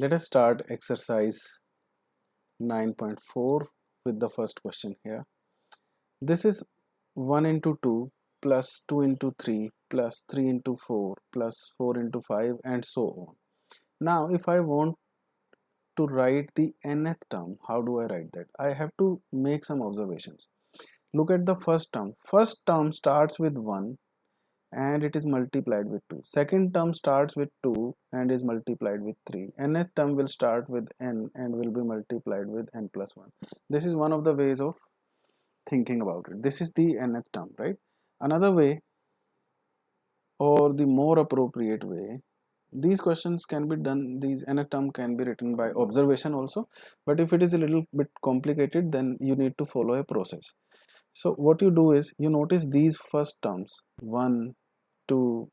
Let us start exercise 9.4 with the first question here. This is 1 into 2 plus 2 into 3 plus 3 into 4 plus 4 into 5 and so on. Now if I want to write the nth term, how do I write that? I have to make some observations. Look at the first term. First term starts with 1 and it is multiplied with 2. Second term starts with 2 and is multiplied with 3. Nth term will start with n and will be multiplied with n plus 1. This is one of the ways of thinking about it. This is the nth term, right? Another way, or the more appropriate way, these questions can be done, these nth term can be written by observation also, but if it is a little bit complicated, then you need to follow a process. So what you do is, you notice these first terms, 1, 2,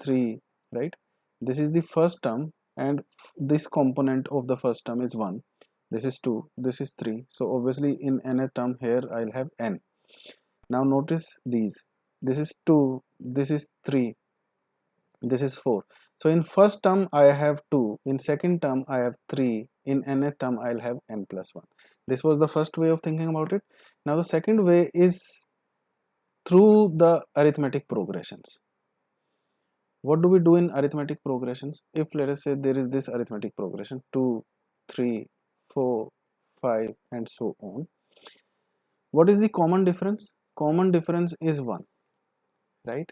3, right? This is the first term and this component of the first term is 1. This is 2, this is 3. So obviously in nth term here I'll have n. Now notice these. This is 2, this is 3, this is 4. So in first term I have 2, in second term I have 3, in nth term I'll have n plus 1. This was the first way of thinking about it. Now the second way is through the arithmetic progressions. What do we do in arithmetic progressions? If let us say there is this arithmetic progression 2, 3, 4, 5 and so on. What is the common difference? Common difference is 1, right?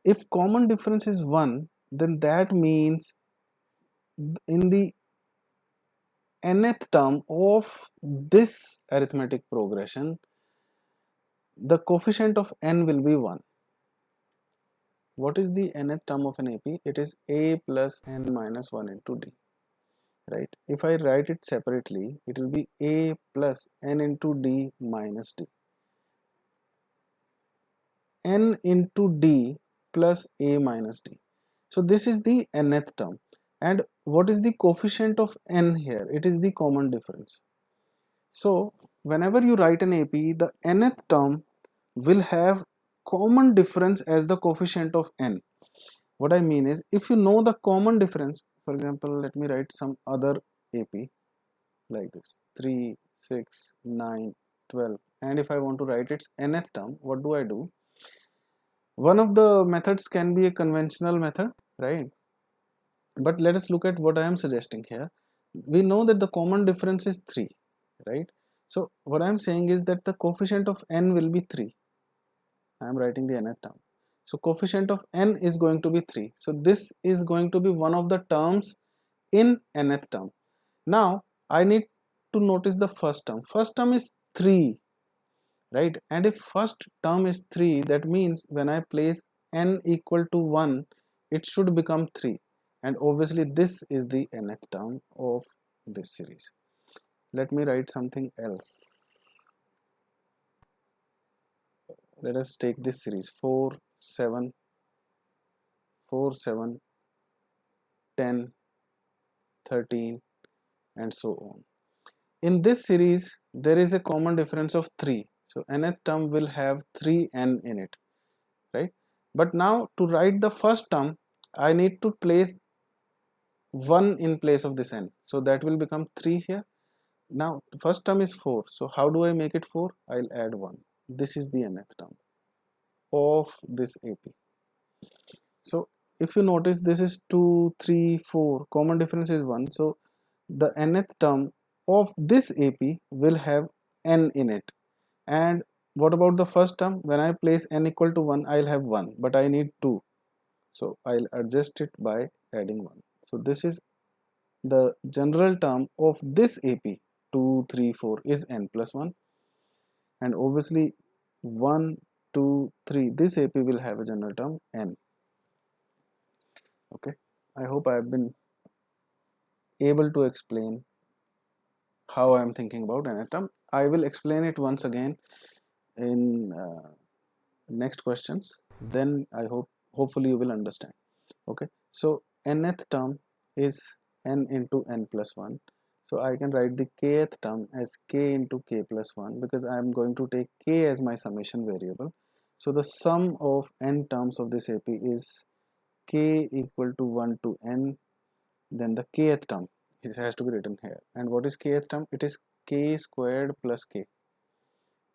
If common difference is 1, then that means in the nth term of this arithmetic progression, the coefficient of n will be 1. What is the nth term of an AP? It is a plus n minus 1 into d, right? If I write it separately, it will be a plus n into d minus d, n into d plus a minus d. So this is the nth term. And what is the coefficient of n here? It is the common difference. So whenever you write an AP, the nth term will have common difference as the coefficient of n. What I mean is, if you know the common difference, for example, let me write some other AP like this, 3, 6, 9, 12, and if I want to write its nth term, what do I do? One of the methods can be a conventional method, right? But let us look at what I am suggesting here. We know that the common difference is 3, right? So what I am saying is that the coefficient of n will be 3. I am writing the nth term. So coefficient of n is going to be 3. So this is going to be one of the terms in nth term. Now I need to notice the first term. First term is 3, right? And if first term is 3, that means when I place n equal to 1, it should become 3. And obviously this is the nth term of this series. Let me write something else. Let us take this series 4, 7, 4, 7, 10, 13 and so on. In this series there is a common difference of 3. So nth term will have 3n in it, right? But now to write the first term, I need to place 1 in place of this n. So that will become 3 here. Now first term is 4. So how do I make it 4? I'll add 1. This is the nth term of this AP. So if you notice, this is 2, 3, 4. Common difference is 1. So the nth term of this AP will have n in it. And what about the first term? When I place n equal to 1, I'll have 1, but I need 2. So I'll adjust it by adding 1. So this is the general term of this AP 2, 3, 4 is n plus 1. And obviously 1, 2, 3, this AP will have a general term n. Okay, I hope I have been able to explain how I am thinking about nth term. I will explain it once again in next questions. Then I hopefully you will understand. Okay, so nth term is n into n plus 1. So I can write the kth term as k into k plus 1 because I am going to take k as my summation variable. So the sum of n terms of this AP is k equal to 1 to n then the kth term, it has to be written here. And what is kth term? It is k squared plus k.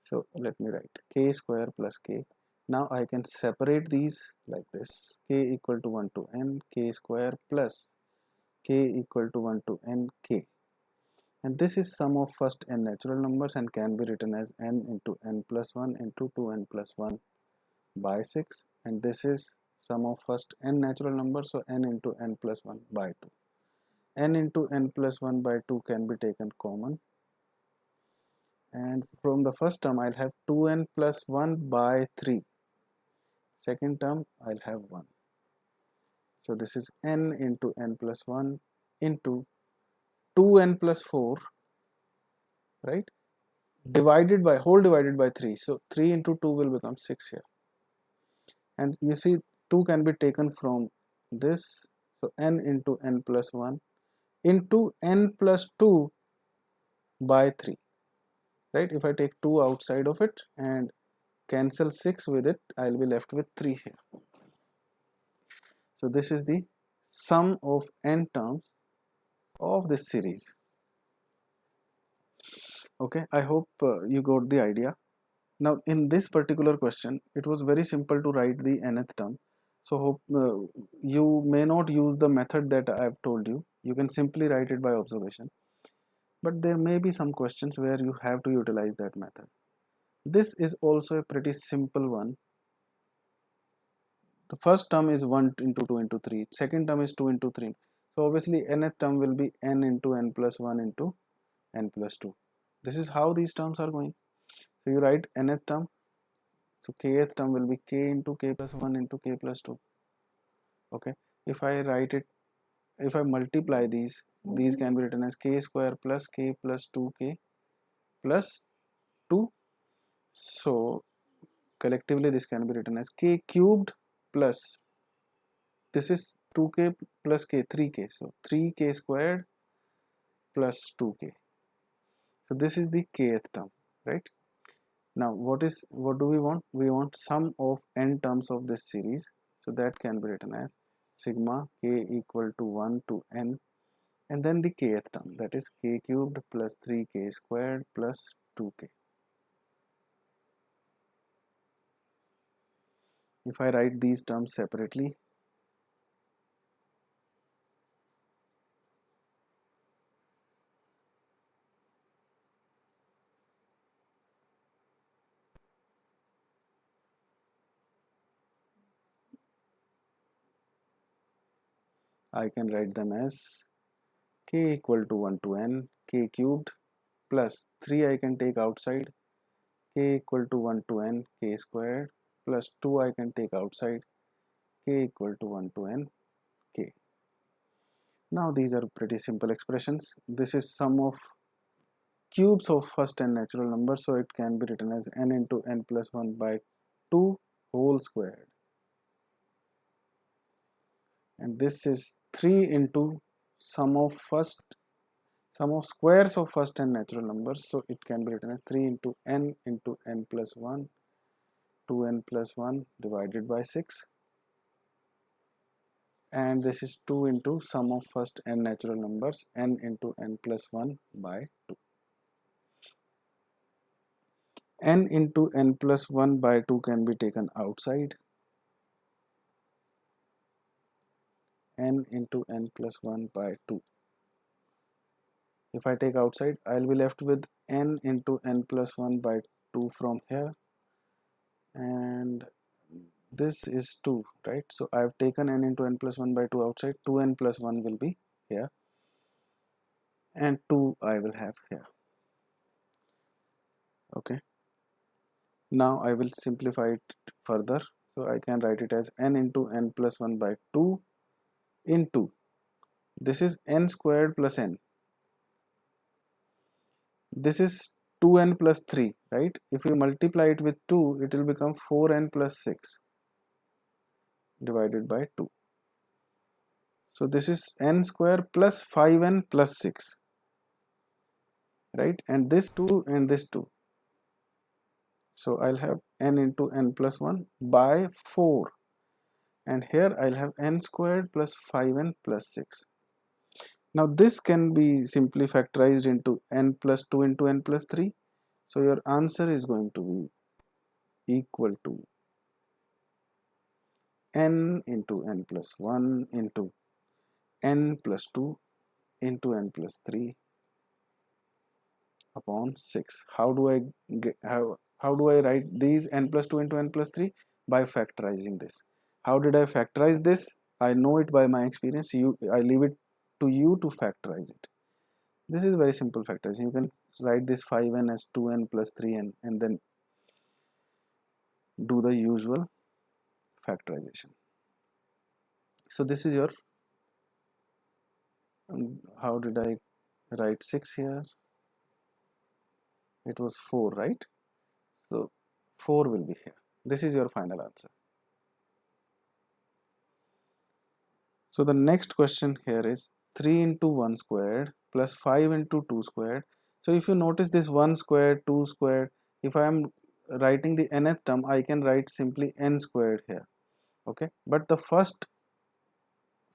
So let me write k square plus k. Now I can separate these like this: k equal to 1 to n k square plus k equal to 1 to n k. And this is sum of first n natural numbers and can be written as n into n plus 1 into 2n plus 1 by 6. And this is sum of first n natural numbers, so n into n plus 1 by 2. N into n plus 1 by 2 can be taken common, and from the first term I'll have 2n plus 1 by 3. Second term I'll have 1. So this is n into n plus 1 into 2n plus 4, right, divided by whole divided by 3. So 3 into 2 will become 6 here. And you see 2 can be taken from this, so n into n plus 1 into n plus 2 by 3, right? If I take 2 outside of it and cancel 6 with it, I'll be left with 3 here. So this is the sum of n terms of this series. Okay, I hope you got the idea. Now in this particular question, it was very simple to write the nth term. So hope you may not use the method that I have told you. You can simply write it by observation. But there may be some questions where you have to utilize that method. This is also a pretty simple one. The first term is 1 into 2 into 3. Second term is 2 into 3. So obviously nth term will be n into n plus 1 into n plus 2. This is how these terms are going. So you write nth term. So kth term will be k into k plus 1 into k plus 2. Okay. If I write it, if I multiply these can be written as k square plus k plus 2k plus 2. So collectively this can be written as k cubed plus, this is 2k plus k, 3k, so 3k squared plus 2k. So this is the kth term, right? Now what do we want? We want sum of n terms of this series, so that can be written as sigma k equal to 1 to n, and then the kth term, that is k cubed plus 3k squared plus 2k. If I write these terms separately, I can write them as k equal to 1 to n k cubed plus 3 I can take outside, k equal to 1 to n k squared plus 2 I can take outside, k equal to 1 to n k. Now these are pretty simple expressions. This is sum of cubes of first n natural numbers, so it can be written as n into n plus 1 by 2 whole squared. And this is 3 into sum of squares of first n natural numbers, so it can be written as 3 into n plus 1, 2n plus 1 divided by 6, and this is 2 into sum of first n natural numbers, n into n plus 1 by 2. N into n plus 1 by 2 can be taken outside, n into n plus 1 by 2. If I take outside, I'll be left with n into n plus 1 by 2 from here, and this is 2, right? So I've taken n into n plus 1 by 2 outside, 2n plus 1 will be here, and 2 I will have here. Okay. Now I will simplify it further. So I can write it as n into n plus 1 by 2 into, this is n squared plus n. This is 2n plus 3, right? If you multiply it with 2, it will become 4n plus 6 divided by 2. So this is n square plus 5n plus 6, right? And this 2 and this 2. So I'll have n into n plus 1 by 4. And here I'll have n squared plus 5n plus 6. Now this can be simply factorized into n plus 2 into n plus 3. So your answer is going to be equal to n into n plus 1 into n plus 2 into n plus 3 upon 6. How do I get, how do I write these n plus 2 into n plus 3? By factorizing this. How did I factorize this? I know it by my experience. I leave it to you to factorize it. This is very simple factorization. You can write this 5n as 2n plus 3n and then do the usual factorization. So this is your, how did I write 6 here? It was 4, right? So 4 will be here. This is your final answer. So the next question here is 3 into 1 squared plus 5 into 2 squared. So if you notice this 1 squared, 2 squared, if I am writing the nth term, I can write simply n squared here. Okay, but the first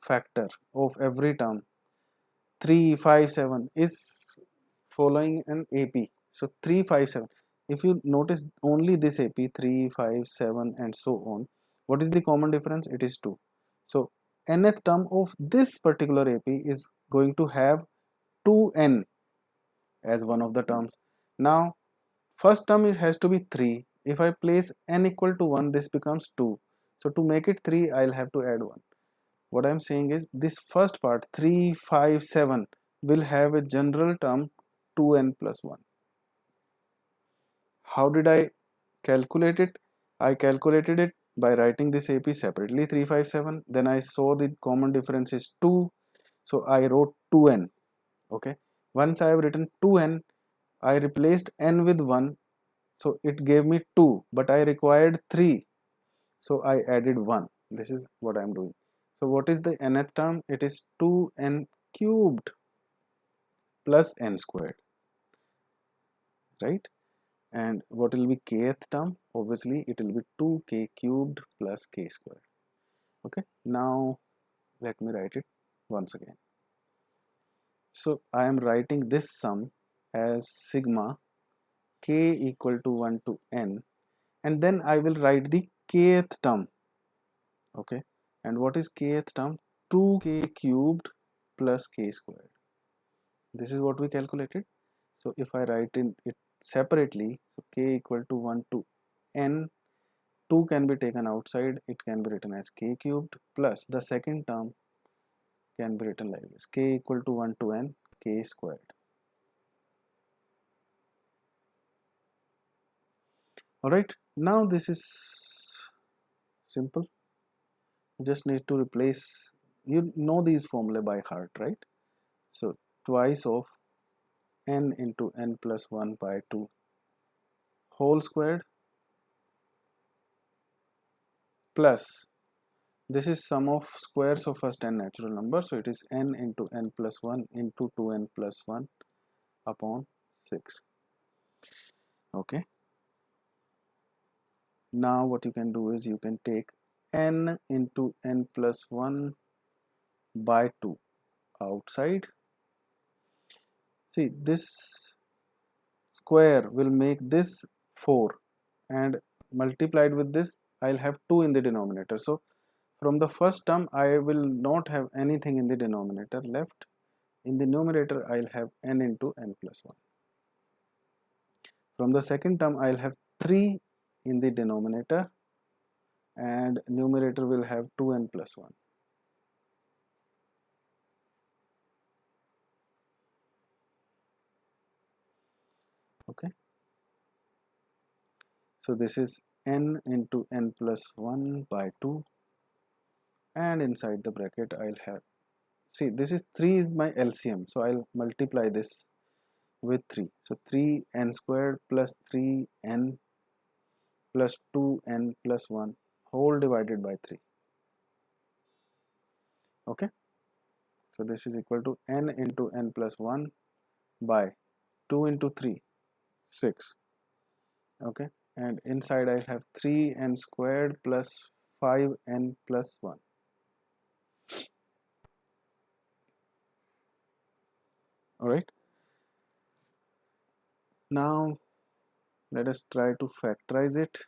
factor of every term 3, 5, 7 is following an AP. So 3, 5, 7. If you notice only this AP 3, 5, 7 and so on, what is the common difference? It is 2. So nth term of this particular AP is going to have 2n as one of the terms. Now first term has to be 3. If I place n equal to 1, this becomes 2. So to make it 3, I'll have to add 1. What I'm saying is this first part 3, 5, 7 will have a general term 2n plus 1. How did I calculate it? I calculated it by writing this AP separately 3, 5, 7. Then I saw the common difference is 2. So I wrote 2n. Okay. Once I have written 2n, I replaced n with 1. So it gave me 2. But I required 3. So I added 1. This is what I am doing. So what is the nth term? It is 2n cubed plus n squared, right? And what will be kth term? Obviously it will be 2k cubed plus k squared. Okay, now let me write it once again. So I am writing this sum as sigma k equal to 1 to n, and then I will write the kth term. Okay, and what is kth term? 2k cubed plus k squared. This is what we calculated. So if I write in it separately, so k equal to 1 to n, 2 can be taken outside, it can be written as k cubed plus the second term can be written like this, k equal to 1 to n k squared. Alright, now this is simple. You just need to replace, you know these formulae by heart, right? So twice of n into n plus 1 by 2 whole squared plus, this is sum of squares of first n natural numbers, so it is n into n plus 1 into 2n plus 1 upon 6. Okay, now what you can do is you can take n into n plus 1 by 2 outside. See, this square will make this 4 and multiplied with this I'll have 2 in the denominator. So from the first term I will not have anything in the denominator left. In the numerator I'll have n into n plus 1. From the second term I'll have 3 in the denominator and numerator will have 2n plus 1. Okay, so this is n into n plus 1 by 2, and inside the bracket I'll have, see, this is 3 is my LCM, so I'll multiply this with 3. So 3n squared plus 3n plus 2n plus 1 whole divided by 3. Okay, so this is equal to n into n plus 1 by 2 into 3, 6. Okay, and inside I have 3n squared plus 5n plus 1. All right, now let us try to factorize it.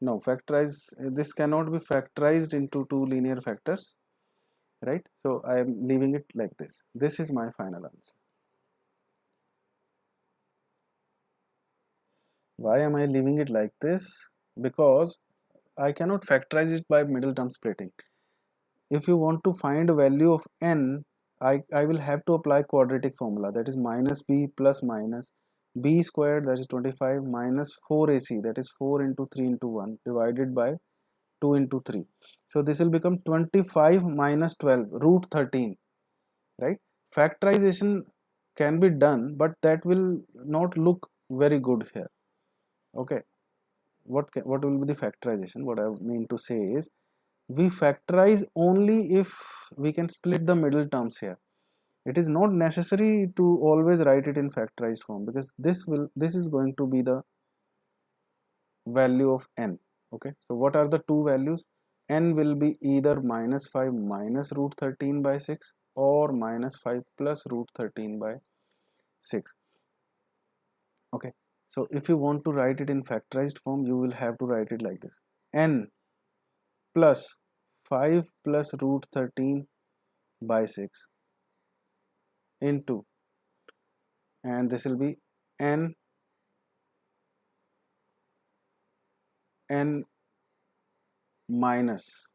No, factorize, this cannot be factorized into two linear factors, right? So I am leaving it like this. This is my final answer. Why am I leaving it like this? Because I cannot factorize it by middle term splitting. If you want to find a value of n, I will have to apply quadratic formula, that is minus b plus minus b squared, that is 25, minus 4ac, that is 4 into 3 into 1, divided by 2 into 3. So this will become 25 minus 12 root 13, right? Factorization can be done, but that will not look very good here. Okay, what will be the factorization? What I mean to say is, we factorize only if we can split the middle terms here. It is not necessary to always write it in factorized form, because this is going to be the value of n. Okay, so what are the two values? N will be either minus 5 minus root 13 by 6 or minus 5 plus root 13 by 6. Okay, so if you want to write it in factorized form, you will have to write it like this: n plus 5 plus root 13 by 6 into, and this will be n minus,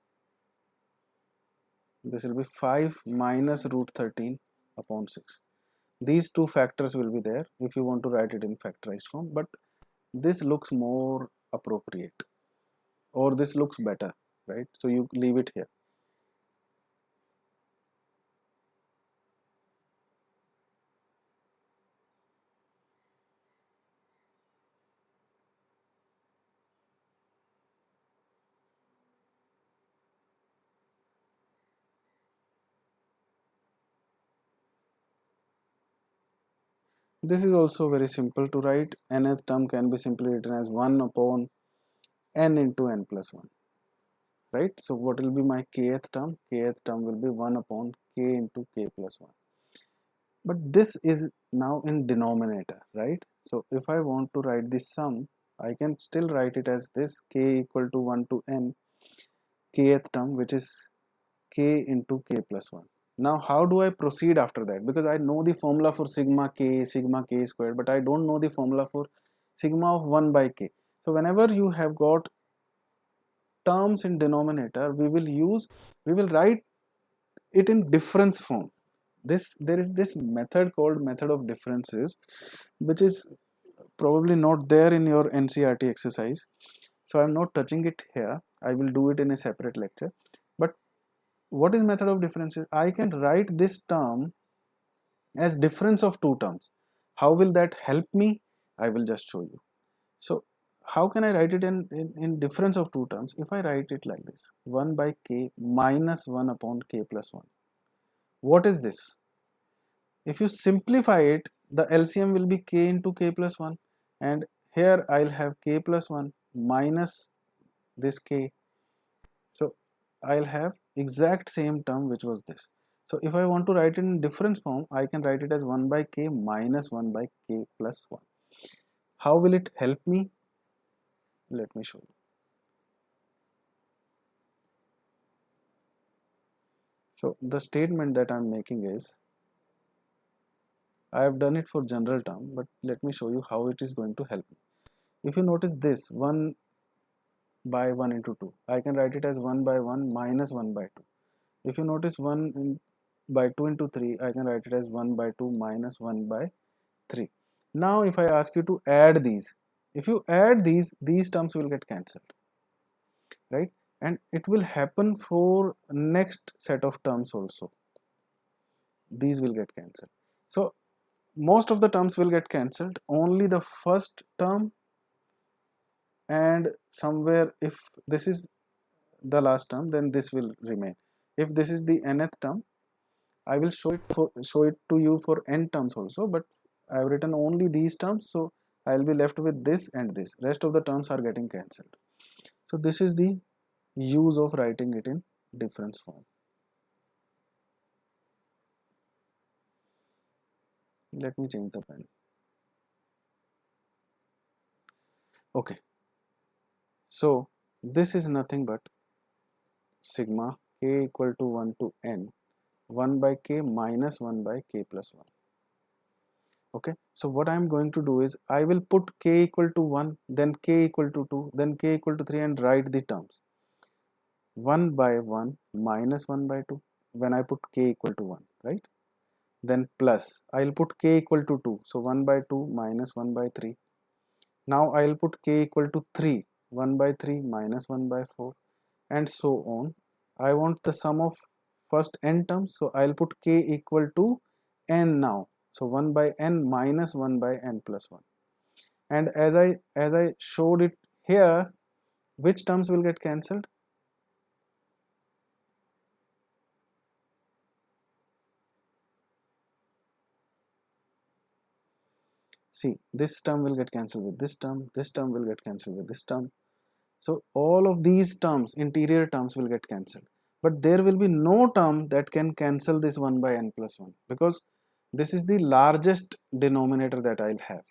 this will be 5 minus root 13 upon 6. These two factors will be there if you want to write it in factorized form, but this looks more appropriate, or this looks better, right? So you leave it here. This is also very simple to write. Nth term can be simply written as 1 upon n into n plus 1, right? So what will be my kth term? Kth term will be 1 upon k into k plus 1. But this is now in denominator, right? So if I want to write this sum, I can still write it as this: k equal to 1 to n kth term, which is k into k plus 1. Now how do I proceed after that? Because I know the formula for sigma k squared, but I don't know the formula for sigma of 1 by k. So whenever you have got terms in denominator, we will write it in difference form. There is this method called method of differences, which is probably not there in your NCERT exercise, so I'm not touching it here. I will do it in a separate lecture. But what is method of differences? I can write this term as difference of two terms. How will that help me? I will just show you. So how can I write it in difference of two terms? If I write it like this: 1 by k minus 1 upon k plus 1. What is this? If you simplify it, the LCM will be k into k plus 1, and here I'll have k plus 1 minus this k. So I'll have exact same term which was this. So if I want to write it in difference form, I can write it as 1 by k minus 1 by k plus 1. How will it help me? Let me show you. So the statement that I'm making is, I have done it for general term, but let me show you how it is going to help me. If you notice this 1 by 1 into 2, I can write it as 1 by 1 minus 1 by 2. If you notice by 2 into 3, I can write it as 1 by 2 minus 1 by 3. Now if I ask you to add these, if you add these terms will get cancelled, right? And it will happen for next set of terms also. These will get cancelled. So most of the terms will get cancelled. Only the first term, and somewhere if this is the last term, then this will remain. If this is the nth term, I will show it to you for n terms also, but I have written only these terms, so I will be left with this and this. Rest of the terms are getting cancelled. So this is the use of writing it in difference form. Let me change the pen. Okay, so this is nothing but sigma k equal to 1 to n 1 by k minus 1 by k plus 1. Okay, so what I am going to do is I will put k equal to 1, then k equal to 2, then k equal to 3 and write the terms 1 by 1 minus 1 by 2 when I put k equal to 1, right? Then plus I'll put k equal to 2, so 1 by 2 minus 1 by 3. Now I'll put k equal to 3, 1 by 3 minus 1 by 4, and so on. I want the sum of first n terms, so I'll put k equal to n now, so 1 by n minus 1 by n plus 1. And as I showed it here, which terms will get cancelled? See, this term will get cancelled with this term will get cancelled with this term. So all of these terms, interior terms, will get cancelled. But there will be no term that can cancel this 1 by n plus 1, because this is the largest denominator that I'll have.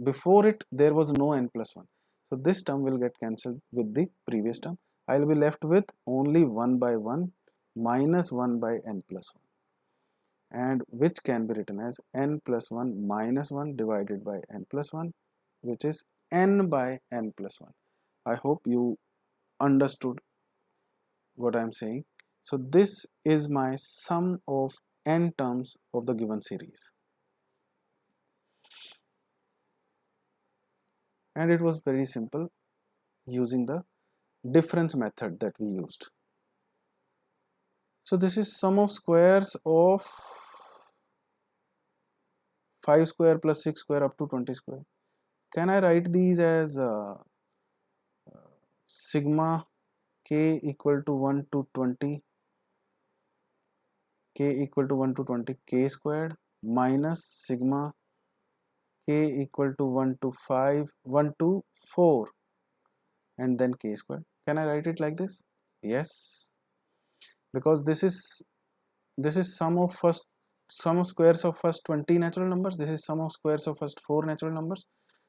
Before it, there was no n plus 1. So this term will get cancelled with the previous term. I'll be left with only 1 by 1 minus 1 by n plus 1, and which can be written as n plus 1 minus 1 divided by n plus 1, which is n by n plus 1. I hope you understood what I am saying. So this is my sum of n terms of the given series, and it was very simple using the difference method that we used. So this is sum of squares of 5 square plus 6 square up to 20 square. Can I write these as sigma k equal to 1 to 20, k equal to 1 to 20 k squared minus sigma k equal to 1 to 5, 1 to 4, and then k squared? Can I write it like this? Yes, because this is sum of squares of first 20 natural numbers. This is sum of squares of first 4 natural numbers.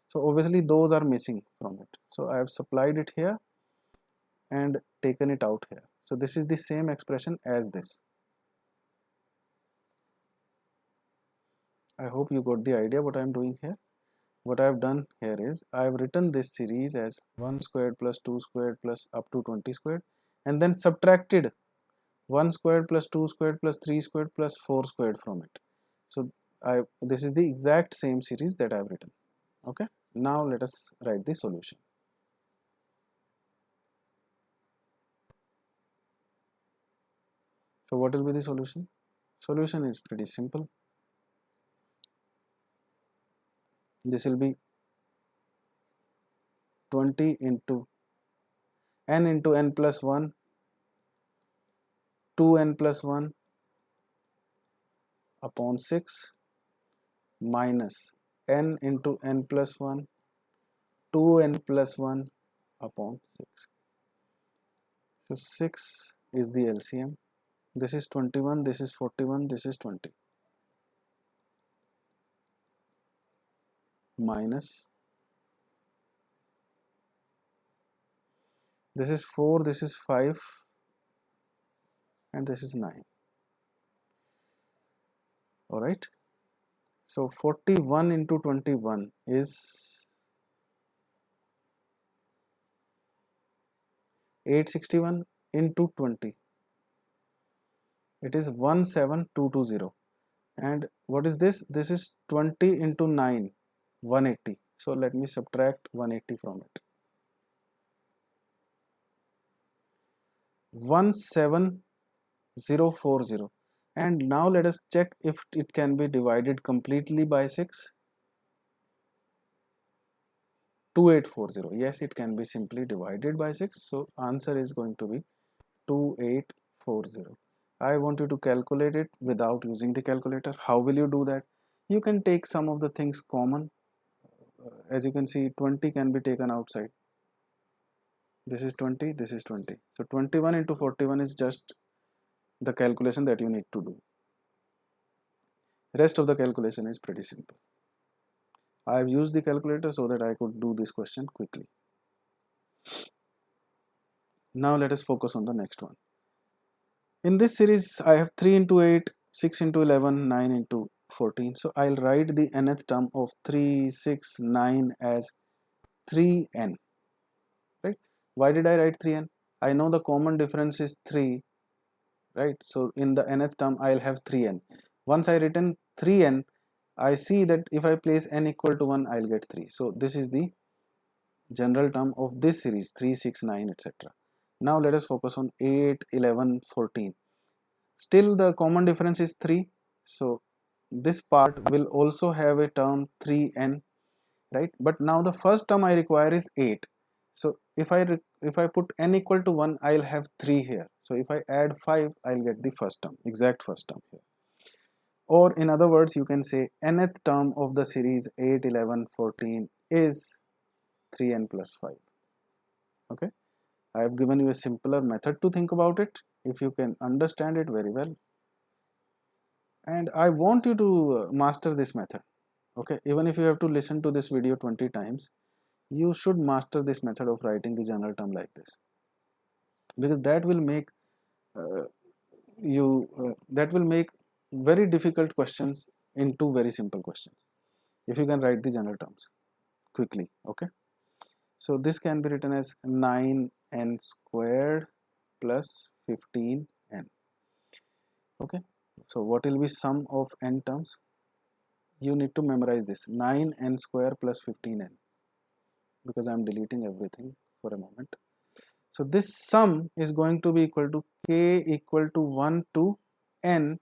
So obviously those are missing from it. So I have supplied it here and taken it out here. So this is the same expression as this. I hope you got the idea what I am doing here. What I have done here is I have written this series as 1 squared plus 2 squared plus up to 20 squared, and then subtracted 1 squared plus 2 squared plus 3 squared plus 4 squared from it. So this is the exact same series that I have written. Okay, now let us write the solution. So what will be the solution? Solution is pretty simple. This will be 20 into n plus 1, 2n plus 1 upon 6 minus n into n plus 1, 2n plus 1 upon 6. So 6 is the LCM. This is 21, this is 41, this is 20. Minus, this is 4, this is 5, and this is 9. Alright. So 41 into 21 is 861 into 20. It is 17220. And what is this? This is 20 into 9, 180. So let me subtract 180 from it. 17040. And now let us check if it can be divided completely by 6. 2840. Yes, it can be simply divided by 6. So answer is going to be 2840. I want you to calculate it without using the calculator. How will you do that? You can take some of the things common. As you can see, 20 can be taken outside. This is 20, this is 20. So 21 into 41 is just the calculation that you need to do. Rest of the calculation is pretty simple. I have used the calculator so that I could do this question quickly. Now let us focus on the next one. In this series, I have 3 into 8, 6 into 11, 9 into 14. So I'll write the nth term of 3, 6, 9 as 3n. Right? Why did I write 3n? I know the common difference is 3. Right? So in the nth term, I'll have 3n. Once I written 3n, I see that if I place n equal to 1, I'll get 3. So this is the general term of this series 3, 6, 9, etc. Now let us focus on 8, 11, 14. Still the common difference is 3. So this part will also have a term 3n, right? But now the first term I require is 8. So if I put n equal to 1, I'll have 3 here. So if I add 5, I'll get the first term, exact first term here. Or in other words, you can say nth term of the series 8, 11, 14 is 3n plus 5. Okay, I have given you a simpler method to think about it. If you can understand it very well, and I want you to master this method. Okay, even if you have to listen to this video 20 times, you should master this method of writing the general term like this, because that will make uh, that will make very difficult questions into very simple questions if you can write the general terms quickly. Okay, so this can be written as 9n squared plus 15n. Okay, so what will be sum of n terms? You need to memorize this 9n square plus 15n, because I'm deleting everything for a moment. So this sum is going to be equal to k equal to 1 to n,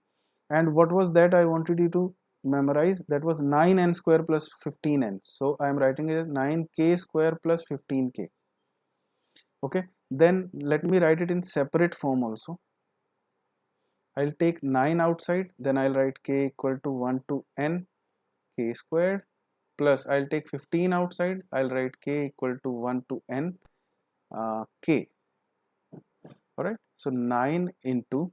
and what was that I wanted you to memorize? That was 9n square plus 15n. So I am writing it as 9k square plus 15k. Okay, then let me write it in separate form also. I'll take 9 outside, then I'll write k equal to 1 to n k squared, plus I'll take 15 outside, I'll write k equal to 1 to n k. Alright, so 9 into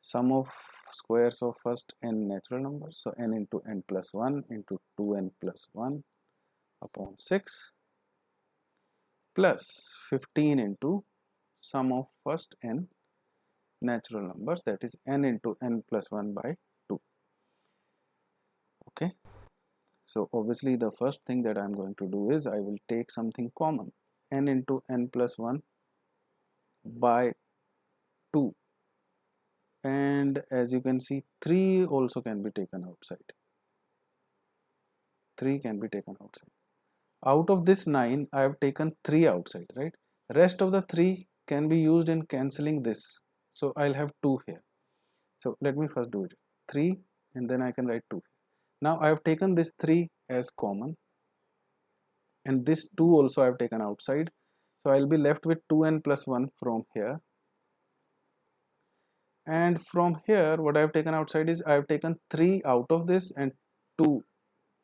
sum of squares of first n natural numbers, so n into n plus 1 into 2n plus 1 upon 6, plus 15 into sum of first n natural numbers, that is n into n plus 1 by 2. Okay, so obviously the first thing that I am going to do is I will take something common, n into n plus 1 by 2, and as you can see 3 also can be taken outside. 3 can be taken outside. Out of this 9, I have taken 3 outside, right? Rest of the 3 can be used in cancelling this. So I'll have 2 here. So let me first do it. 3 and then I can write 2. Now I have taken this 3 as common, and this 2 also I have taken outside. So I'll be left with 2n plus 1 from here. And from here, what I have taken outside is I have taken 3 out of this and 2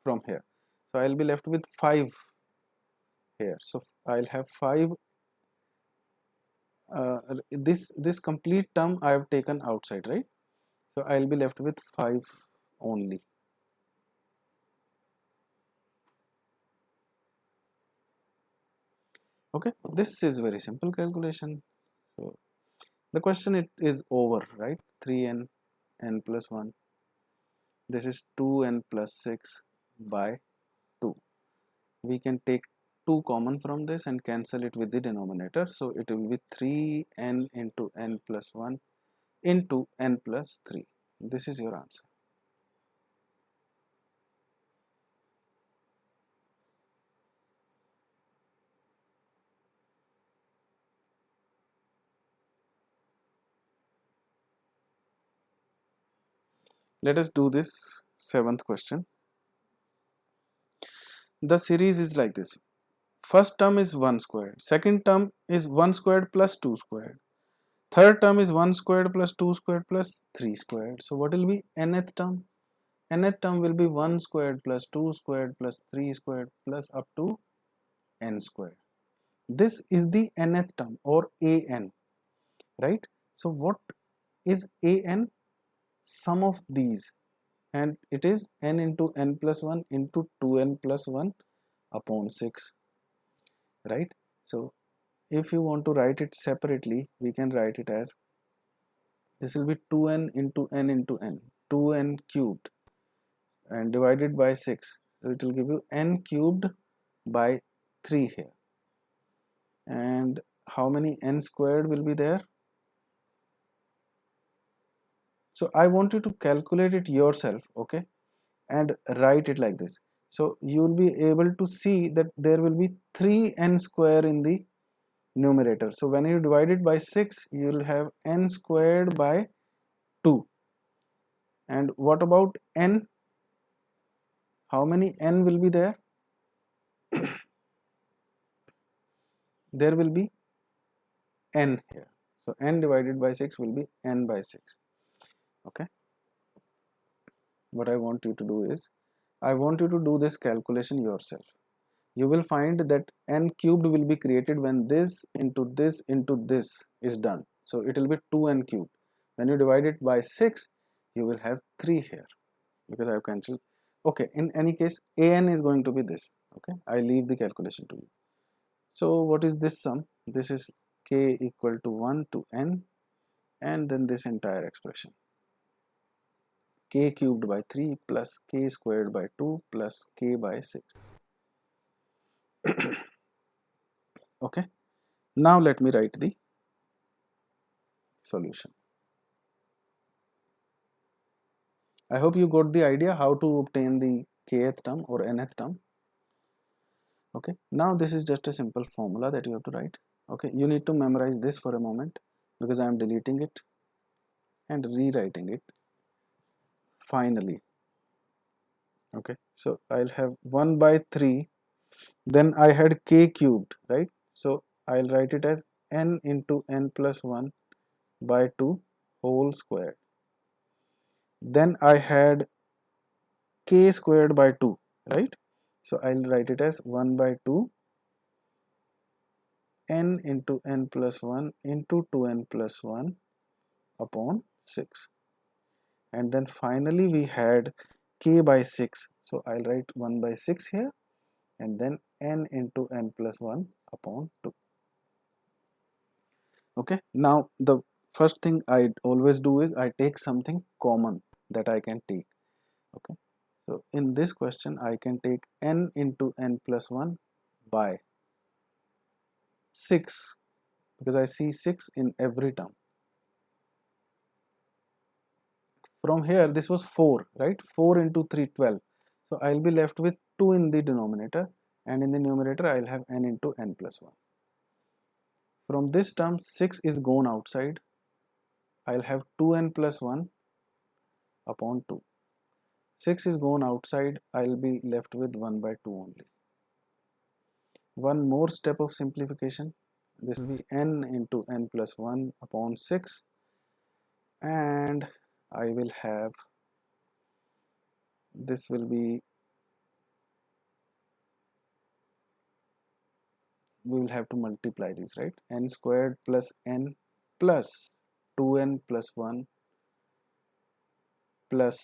from here. So I'll be left with 5 here. So I'll have 5. This complete term I have taken outside, right? So I'll be left with 5 only. Okay, this is very simple calculation. So the question it is over, right? 3n n plus 1. This is 2n plus 6 by 2. We can take 2 common from this and cancel it with the denominator. So it will be 3n into n plus 1 into n plus 3. This is your answer. Let us do this 7th question. The series is like this. First term is 1 squared. Second term is 1 squared plus 2 squared. Third term is 1 squared plus 2 squared plus 3 squared. So what will be nth term? Nth term will be 1 squared plus 2 squared plus 3 squared plus up to n squared. this is the nth term or an, right? So what is an? Sum of these, and it is n into n plus 1 into 2n plus 1 upon 6, right? So if you want to write it separately, we can write it as, this will be 2n into n, 2n cubed, and divided by 6, so it will give you n cubed by 3 here. And how many n squared will be there? So I want you to calculate it yourself, okay, and write it like this. So you will be able to see that there will be 3n square in the numerator. So when you divide it by 6, you will have n squared by 2. And what about n? How many n will be there? There will be n here. So n divided by 6 will be n by 6. Okay. What I want you to do is, I want you to do this calculation yourself. You will find that n cubed will be created when this into this into this is done. So it will be 2n cubed. When you divide it by 6, you will have 3 here, because I have cancelled. Okay, in any case, an is going to be this. Okay, I leave the calculation to you. So what is this sum? This is k equal to 1 to n, and then this entire expression, k cubed by 3 plus k squared by 2 plus k by 6. Okay, now let me write the solution. I hope you got the idea how to obtain the kth term or nth term. Okay, now this is just a simple formula that you have to write. Okay, you need to memorize this for a moment, because I am deleting it and rewriting it finally. Okay, so I'll have 1 by 3, then I had k cubed, right? So I'll write it as n into n plus 1 by 2 whole squared. Then I had k squared by 2, right? So I'll write it as 1 by 2 n into n plus 1 into 2n plus 1 upon 6. And then finally we had k by 6. So I'll write 1 by 6 here, and then n into n plus 1 upon 2. Okay, now the first thing I always do is I take something common that I can take. Okay, so in this question I can take n into n plus 1 by 6, because I see 6 in every term. From here this was 4, right? 4 into 3, 12. So I'll be left with 2 in the denominator, and in the numerator I'll have n into n plus 1. From this term 6 is gone outside. I'll have 2n plus 1 upon 2. 6 is gone outside. I'll be left with 1 by 2 only. One more step of simplification. This will be n into n plus 1 upon 6, and I will have, this will be, we will have to multiply these, right? N squared plus n plus 2n plus 1 plus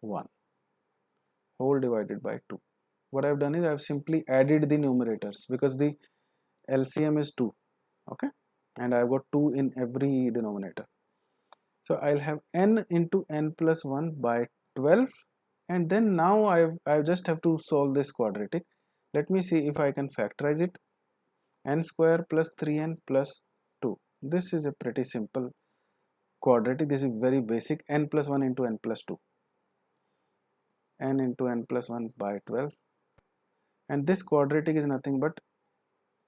1 whole divided by 2. What I've done is I've simply added the numerators, because the LCM is 2. Okay, and I've got 2 in every denominator. So I'll have n into n plus 1 by 12, and then now I just have to solve this quadratic. Let me see if I can factorize it. N square plus 3n plus 2. This is a pretty simple quadratic. This is very basic. N plus 1 into n plus 2. N into n plus 1 by 12. And this quadratic is nothing but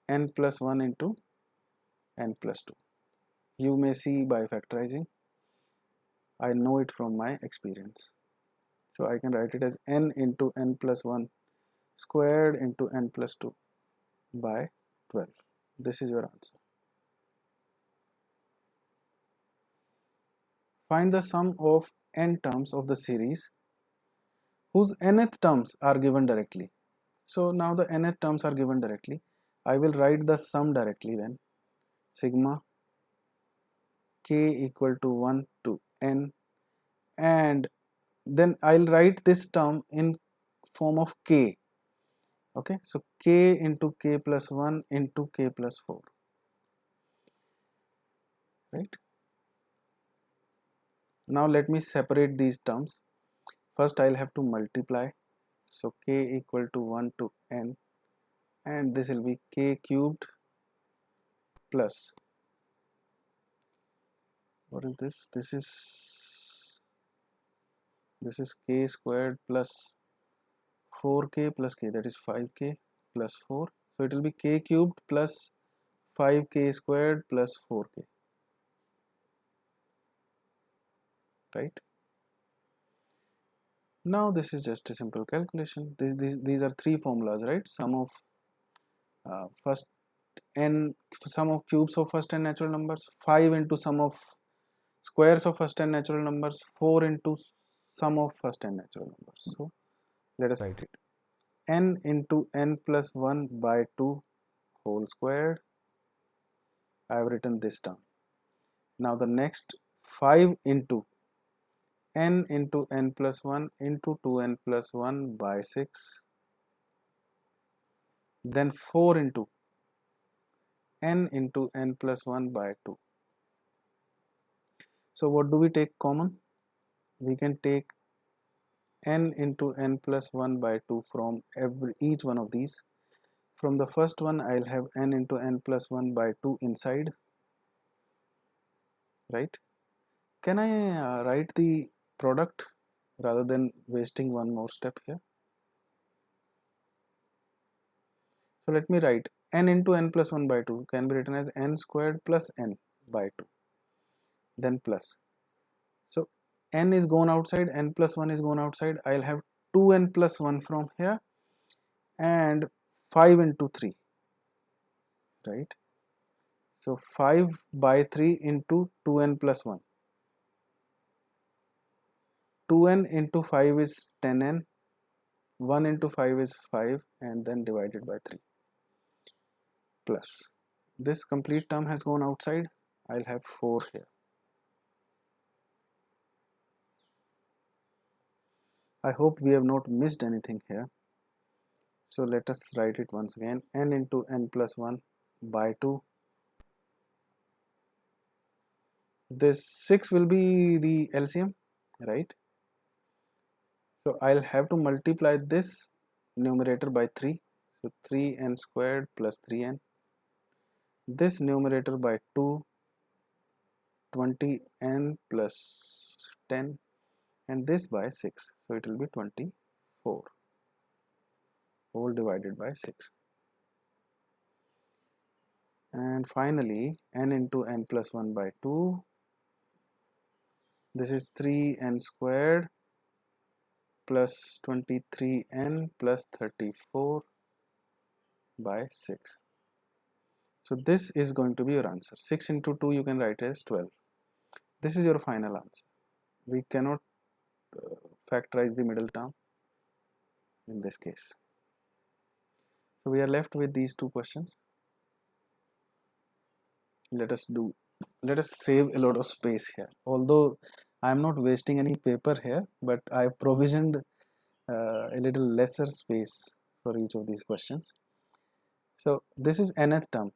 n plus 1 into n plus 2. You may see by factorizing. I know it from my experience. So I can write it as n into n plus 1 squared into n plus 2 by 12. This is your answer. Find the sum of n terms of the series whose nth terms are given directly. So now the nth terms are given directly. I will write the sum directly then. Sigma k equal to 1 to n, and then I'll write this term in form of k. Okay, so k into k plus 1 into k plus 4, right? Now let me separate these terms. First I'll have to multiply, so k equal to 1 to n, and this will be k cubed plus, what is this? This is k squared plus 4k plus k, that is 5k plus 4. So it will be k cubed plus 5k squared plus 4k, right? Now this is just a simple calculation. These are three formulas, right? Sum of first n, sum of cubes of first n natural numbers, 5 into sum of squares of first n natural numbers, 4 into sum of first n natural numbers. So let us write it. N into n plus 1 by 2 whole squared. I have written this term. Now the next 5 into n into n plus 1 into 2n plus 1 by 6, then 4 into n into n plus 1 by 2. So what do we take common? We can take n into n plus 1 by 2 from each one of these. From the first one I'll have n into n plus 1 by 2 inside, right? Can I write the product rather than wasting one more step here? So let me write n into n plus 1 by 2 can be written as n squared plus n by 2, then plus. So n is gone outside, n plus 1 is gone outside. I'll have 2n plus 1 from here and 5 into 3, right? So 5 by 3 into 2n plus 1. 2n into 5 is 10n, 1 into 5 is 5, and then divided by 3, plus. This complete term has gone outside. I'll have 4 here. I hope we have not missed anything here. So let us write it once again. N into n plus 1 by 2. This 6 will be the LCM, right? So I'll have to multiply this numerator by 3. So 3n squared plus 3n. This numerator by 2, 20n plus 10, and this by 6. So it will be 24 whole divided by 6. And finally n into n plus 1 by 2. This is 3n squared plus 23n plus 34 by 6. So this is going to be your answer. 6 into 2 you can write as 12. This is your final answer. We cannot factorize the middle term in this case. So we are left with these two questions. Let us save a lot of space here. Although I am not wasting any paper here, but I have provisioned a little lesser space for each of these questions. So this is nth term.